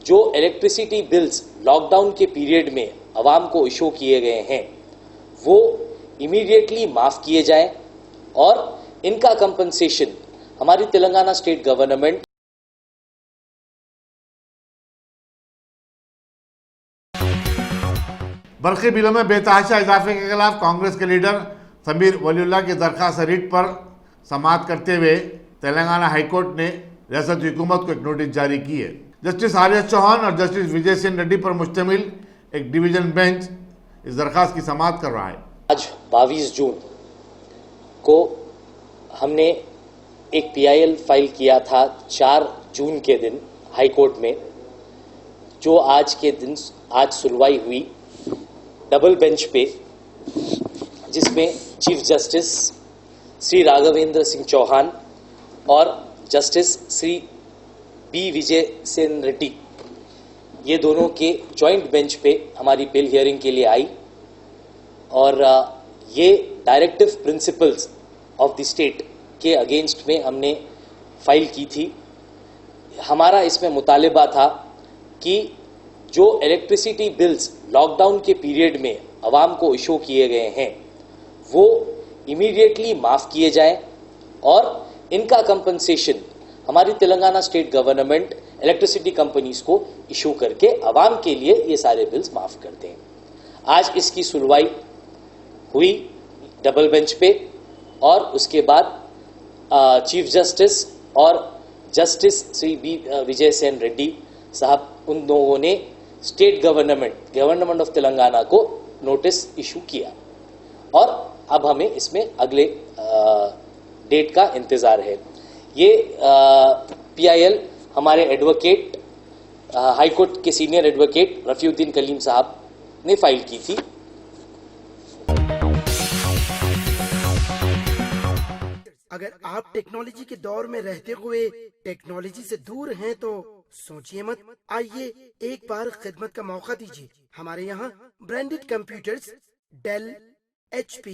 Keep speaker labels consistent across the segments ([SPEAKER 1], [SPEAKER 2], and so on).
[SPEAKER 1] जो electricity bills lockdown के period में आवाम को इशू किए गए हैं वो इमीडिएटली माफ किए जाएं और इनका कंपनसेशन हमारी तेलंगाना स्टेट गवर्नमेंट
[SPEAKER 2] बरकी बिलों में बेतहाशा इजाफे के खिलाफ कांग्रेस के लीडर समीर वलीउल्लाह की दरखास्त रिट पर समाअत करते हुए तेलंगाना हाईकोर्ट ने रियासत हुकूमत को एक नोटिस जारी की है। जस्टिस आर्य चौहान और जस्टिस विजय सेन रेड्डी पर मुश्तमिल एक डिवीजन बेंच इस दरखास्त की समाअत कर रहा है।
[SPEAKER 1] आज 22 जून को हमने एक PIL फाइल किया था 4 जून के दिन हाई कोर्ट में, जो आज के दिन आज सुनवाई हुई डबल बेंच पे, जिसमें चीफ जस्टिस श्री राघवेंद्र सिंह चौहान और जस्टिस श्री B विजय सेन रेड्डी ये दोनों के जॉइंट बेंच पे हमारी बेल हियरिंग के लिए आई और ये directive principles of the state के अगेंस्ट में हमने फाइल की थी। हमारा इसमें मुतालिबा था कि जो इलेक्ट्रिसिटी बिल्स लॉकडाउन के पीरियड में आवाम को इशू किए गए हैं वो इमीडिएटली माफ किए जाएं और इनका कंपनसेशन हमारी Telangana state government electricity companies को इशू करके आवाम के लिए ये सारे बिल्स माफ कर दें। आज इसकी सुनवाई हुई डबल बेंच पे और उसके बाद चीफ जस्टिस और जस्टिस श्री B विजय सेन रेड्डी साहब उन लोगों ने स्टेट गवर्नमेंट ऑफ तेलंगाना को नोटिस इशू किया और अब हमें इसमें अगले डेट का इंतजार है। ये PIL हमारे एडवोकेट हाई कोर्ट के सीनियर एडवोकेट रफीउद्दीन कलीम साहब ने फाइल की थी।
[SPEAKER 3] अगर आप टेक्नोलॉजी के दौर में रहते हुए टेक्नोलॉजी से दूर हैं तो सोचिए मत, आइए एक बार खिदमत का मौका दीजिए। हमारे यहाँ branded computers Dell, HP,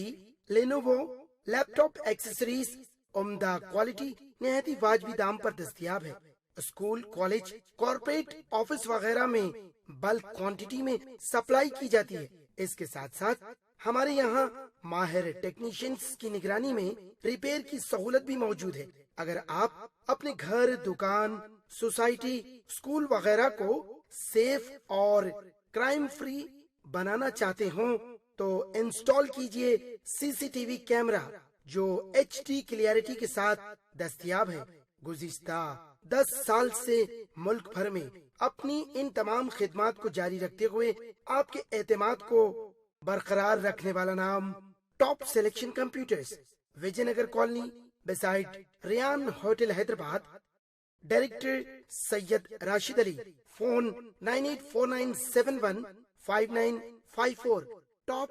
[SPEAKER 3] Lenovo, laptop accessories उम्दा क्वालिटी निहायत ही वाजबी दाम पर दस्तयाब है। स्कूल, कॉलेज, कॉर्पोरेट ऑफिस वगैरह में बल्क क्वांटिटी में सप्लाई की जाती है। इसके साथ साथ हमारे यहाँ माहिर टेक्नीशियंस की निगरानी में रिपेयर की सहूलत भी मौजूद है। अगर आप अपने घर, दुकान, सोसाइटी, स्कूल वगैरह को सेफ और क्राइम फ्री बनाना चाहते हो तो इंस्टॉल कीजिए CCTV कैमरा जो HD क्लियरिटी के साथ दस्तयाब है। गुज़िश्ता 10 साल से मुल्क भर में अपनी इन तमाम खिदमात को जारी रखते हुए आपके एतमाद को बरकरार रखने वाला नाम top selection computers, Vijayanagar colony beside Riyan hotel Hyderabad. Director Syed Rashid Ali. Phone 9849715954। Top